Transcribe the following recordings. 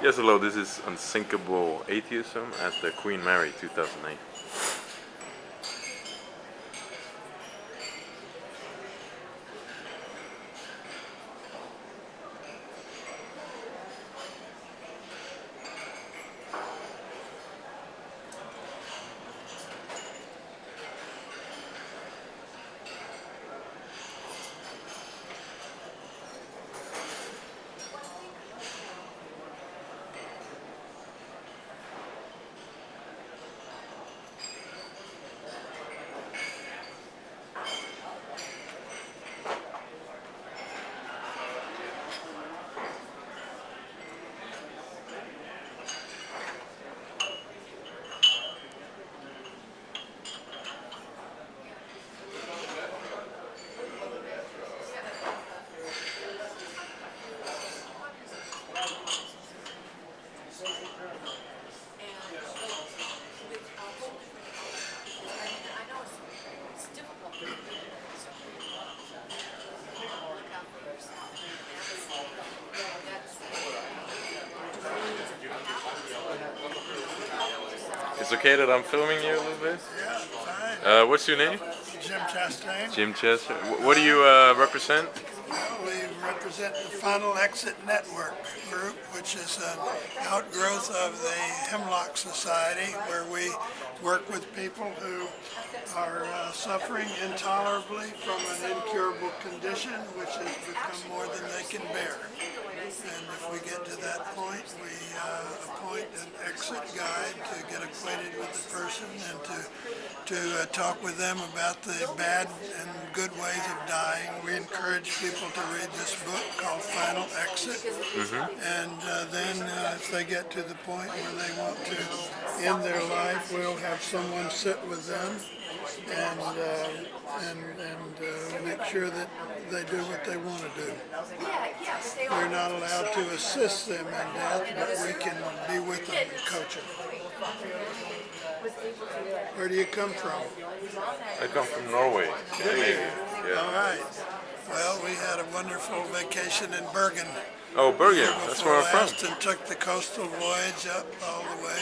Yes, hello. This is Unsinkable Atheism at the Queen Mary 2008. It's okay that I'm filming you a little bit. Yeah, fine. What's your name? Jim Chastain. Jim Chester. What do you represent? Well, we represent the Final Exit Network group, which is an outgrowth of the Hemlock Society, where we work with people who are suffering intolerably from an incurable condition, which has become more than they can bear. And if we get to that point, we appoint an exit guide to get acquainted with the person and to talk with them about the bad and good ways of dying. We encourage people to read this book called Final Exit. And then if they get to the point where they want to end their life, we'll have someone sit with them and make sure that they do what they want to do. We're not allowed to assist them in death, but we can be with them and coach them. Where do you come from? I come from Norway. Scandinavia. All Yeah. right. Well, we had a wonderful vacation in Bergen Oh, Bergen. That's before where I'm last from. and took the coastal voyage up all the way.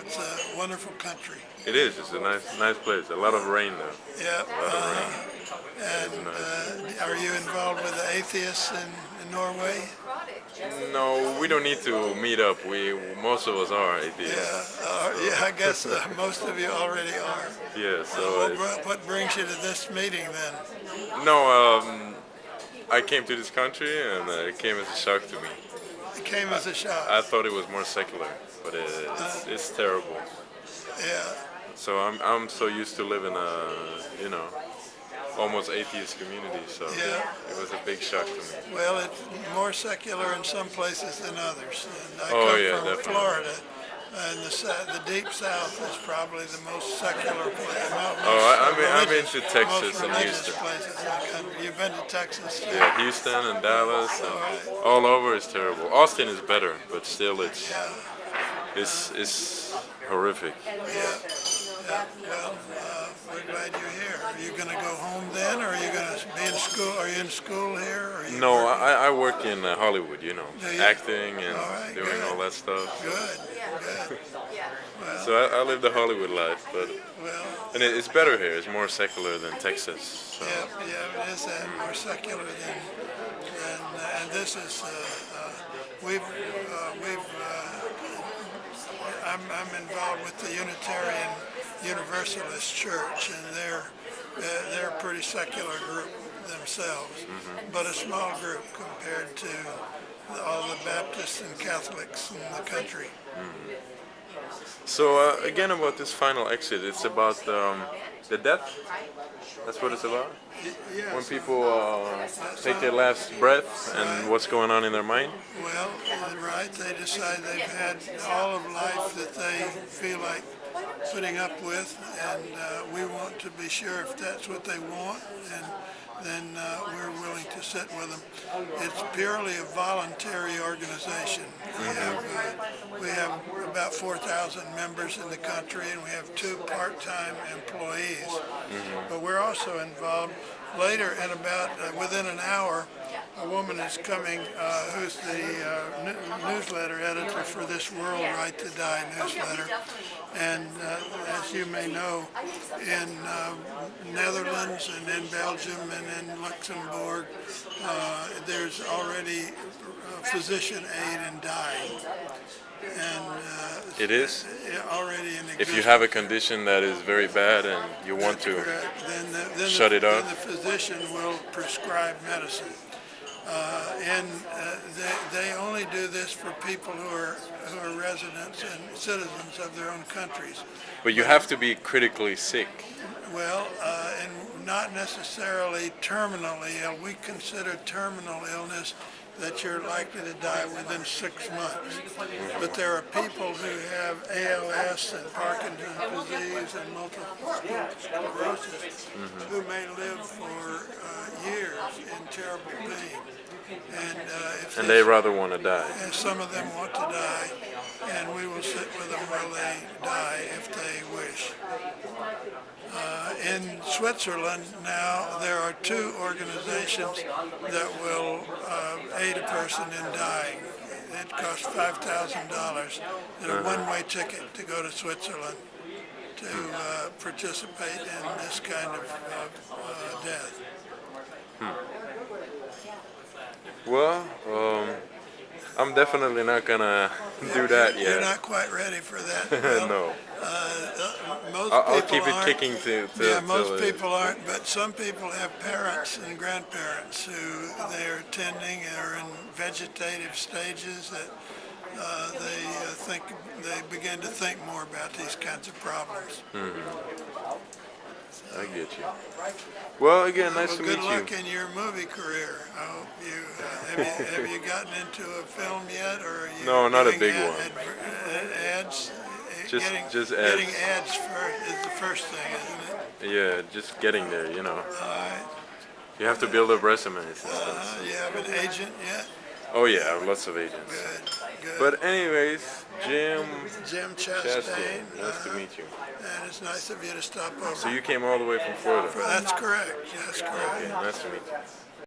It's a wonderful country. It is. It's a nice place. A lot of rain though. Yeah. A lot of rain. And are you involved with the atheists in Norway? No, we don't need to meet up. Most of us are atheists. Yeah, I guess most of you already are. Yeah. So What brings you to this meeting then? no, I came to this country and it came as a shock to me. It came as a shock. I thought it was more secular, but it's terrible. Yeah, So I'm so used to living almost atheist community. So yeah. it was a big shock to me. Well, it's more secular in some places than others. And I Oh come yeah, from definitely. Florida, and the deep south is probably the most secular place. Oh, I've been to Texas most and religious Houston. places in the country. You've been to Texas too? Yeah, Houston and Dallas All and right. all over is terrible. Austin is better, but still Yeah, it's horrific. yeah. Well, we're glad you're here. Are you going to go home then, or are you going to be in school? Are you in school here? Or are you No, working? I work in Hollywood, Do you? acting and All right, doing good. all that stuff. Good, good. Well, So I live the Hollywood life, but well. and it's better here. It's more secular than Texas. So. Yeah, it is that more secular than, and this is we've I'm involved with the Unitarian Universalist Church, and they're a pretty secular group themselves, but a small group compared to all the Baptists and Catholics in the country. So again about this final exit, it's about the death. That's what it's about. Yes. When people take their last breath and what's going on in their mind. Well, right, they decide they've had all of life that they feel like putting up with, and we want to be sure if that's what they want, and then we're willing to sit with them. It's purely a voluntary organization. We have about 4,000 members in the country, and we have 2 part-time employees. But we're also involved later, and about within an hour, a woman is coming who's the newsletter editor for this World Right to Die newsletter. And as you may know, in Netherlands and in Belgium and in Luxembourg, there's already physician aid in dying. And It is? already in existence. If you have a condition that is very bad and you want to then shut it off? Then the physician will prescribe medicine. And they only do this for people who are residents and citizens of their own countries. But you have to be critically sick. Well, and not necessarily terminally ill. We consider terminal illness that you're likely to die within 6 months. But there are people who have ALS and Parkinson's disease and multiple sclerosis who may live for years in terrible pain. And They rather want to die. and some of them want to die, and we will sit with them while they die if they wish. In Switzerland now, there are 2 organizations that will aid a person in dying. It costs $5,000 and a one-way ticket to go to Switzerland to participate in this kind of death. Well, I'm definitely not gonna do that yet. You're not quite ready for that. Well, No. most I'll people keep it aren't. kicking to Yeah, most till people aren't, but some people have parents and grandparents who they're tending or in vegetative stages that they begin to think more about these kinds of problems. I get you. Well, again, nice Well, to good meet luck you. in your movie career. I hope you have you gotten into a film yet, or are you No, not a doing big one. Ads. Just ads. Getting ads is the first thing, isn't it? Yeah, just getting there, you know. All right. You have to build up resumes and stuff. You have an agent yet? Oh yeah, I have lots of agents. Good. Good. But anyways, Jim Jim Chastain, Chastain. nice to meet you. And it's nice of you to stop over. So you came all the way from Florida. That's correct. That's correct. Okay, nice to meet you.